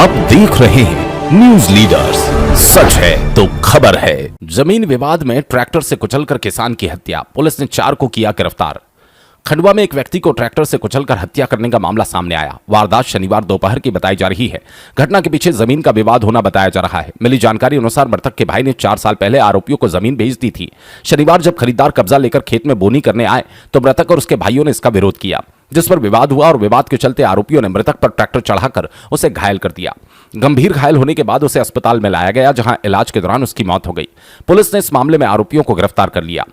आप देख रहे हैं न्यूज लीडर्स, सच है तो खबर है। जमीन विवाद में ट्रैक्टर से कुचलकर किसान की हत्या, पुलिस ने 4 को किया गिरफ्तार। खंडवा में एक व्यक्ति को ट्रैक्टर से कुचलकर हत्या करने का मामला सामने आया। वारदात शनिवार दोपहर की बताई जा रही है। घटना के पीछे जमीन का विवाद होना बताया जा रहा है। मिली जानकारी अनुसार मृतक के भाई ने 4 साल पहले आरोपियों को जमीन बेच दी थी। शनिवार जब खरीदार कब्जा लेकर खेत में बोनी करने आए तो मृतक और उसके भाइयों ने इसका विरोध किया, जिस पर विवाद हुआ और विवाद के चलते आरोपियों ने मृतक पर ट्रैक्टर चढ़ाकर उसे घायल कर दिया। गंभीर घायल होने के बाद उसे अस्पताल में लाया गया, जहां इलाज के दौरान उसकी मौत हो गई। पुलिस ने इस मामले में आरोपियों को गिरफ्तार कर लिया।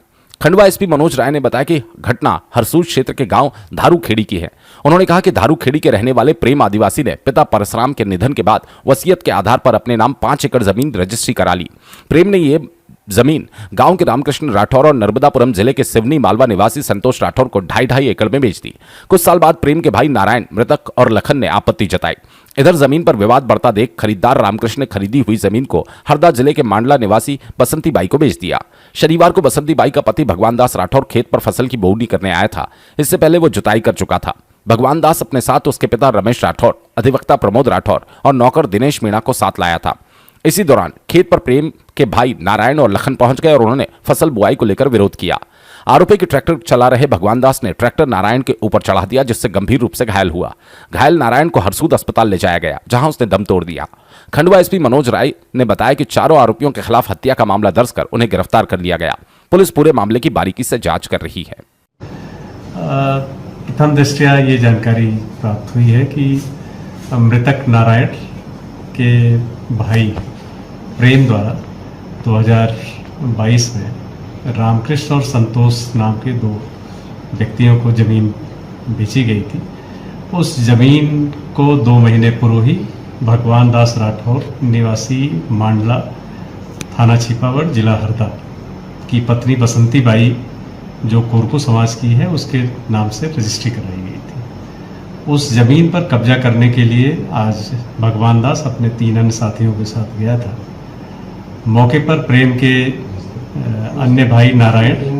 खंडवा एसपी मनोज राय ने बताया कि घटना हरसूद क्षेत्र के गांव धारूखेड़ी की है। उन्होंने कहा कि धारूखेड़ी के रहने वाले प्रेम आदिवासी ने पिता परशुराम के निधन के बाद वसीयत के आधार पर अपने नाम 5 एकड़ जमीन रजिस्ट्री करा ली। प्रेम ने ये जमीन गांव के रामकृष्ण राठौर और नर्मदापुरम जिले के सिवनी मालवा निवासी संतोष राठौर को 2.5 एकड़ में बेच दी। कुछ साल बाद प्रेम के भाई नारायण, मृतक और लखन ने आपत्ति जताई। इधर जमीन पर विवाद बढ़ता देख खरीदार रामकृष्ण ने खरीदी हुई जमीन को हरदा जिले के मांडला निवासी बसंती बाई को बेच दिया। शनिवार को बसंती बाई का पति भगवान दास राठौर खेत पर फसल की बोवनी करने आया था। इससे पहले वो जुताई कर चुका था। भगवान दास अपने साथ उसके पिता रमेश राठौर, अधिवक्ता प्रमोद राठौर और नौकर दिनेश मीणा को साथ लाया था। इसी दौरान खेत पर प्रेम के भाई नारायण और लखन पहुंच गए और उन्होंने फसल बुआई को लेकर विरोध किया। आरोपी के ट्रैक्टर चला रहे भगवान दास ने ट्रैक्टर नारायण के ऊपर चढ़ा दिया, जिससे गंभीर रूप से घायल हुआ। घायल नारायण को हरसूद अस्पताल ले जाया गया, जहां उसने दम तोड़ दिया। खंडवा एसपी मनोज राय ने बताया कि चारों आरोपियों के खिलाफ हत्या का मामला दर्ज कर उन्हें गिरफ्तार कर लिया गया। पुलिस पूरे मामले की बारीकी से जांच कर रही है। प्रथम दृष्टया ये जानकारी प्राप्त हुई है कि मृतक नारायण के भाई प्रेम द्वारा 2022 में रामकृष्ण और संतोष नाम के 2 व्यक्तियों को जमीन बेची गई थी। उस जमीन को 2 महीने पूर्व ही भगवान दास राठौर निवासी मांडला, थाना छिपावड़, जिला हरदा की पत्नी बसंती बाई, जो कोरकू समाज की है, उसके नाम से रजिस्ट्री कराई गई थी। उस जमीन पर कब्जा करने के लिए आज भगवान दास अपने 3 अन्य साथियों के साथ गया था। मौके पर प्रेम के अन्य भाई नारायण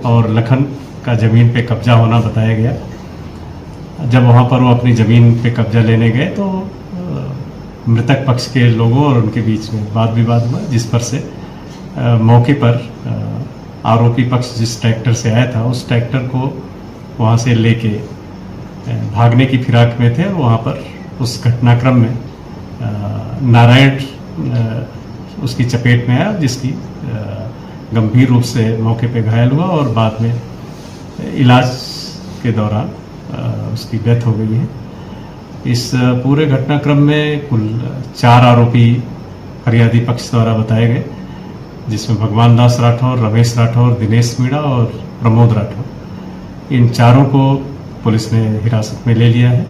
और लखन का जमीन पे कब्जा होना बताया गया। जब वहाँ पर वो अपनी ज़मीन पे कब्जा लेने गए तो मृतक पक्ष के लोगों और उनके बीच में वाद विवाद हुआ, जिस पर से मौके पर आरोपी पक्ष जिस ट्रैक्टर से आया था, उस ट्रैक्टर को वहाँ से लेके भागने की फिराक में थे और वहाँ पर उस घटनाक्रम में नारायण उसकी चपेट में आया, जिसकी गंभीर रूप से मौके पे घायल हुआ और बाद में इलाज के दौरान उसकी डेथ हो गई है। इस पूरे घटनाक्रम में कुल 4 आरोपी फरियादी पक्ष द्वारा बताए गए, जिसमें भगवान दास राठौर, रमेश राठौर, दिनेश मीणा और प्रमोद राठौर, इन चारों को पुलिस ने हिरासत में ले लिया है।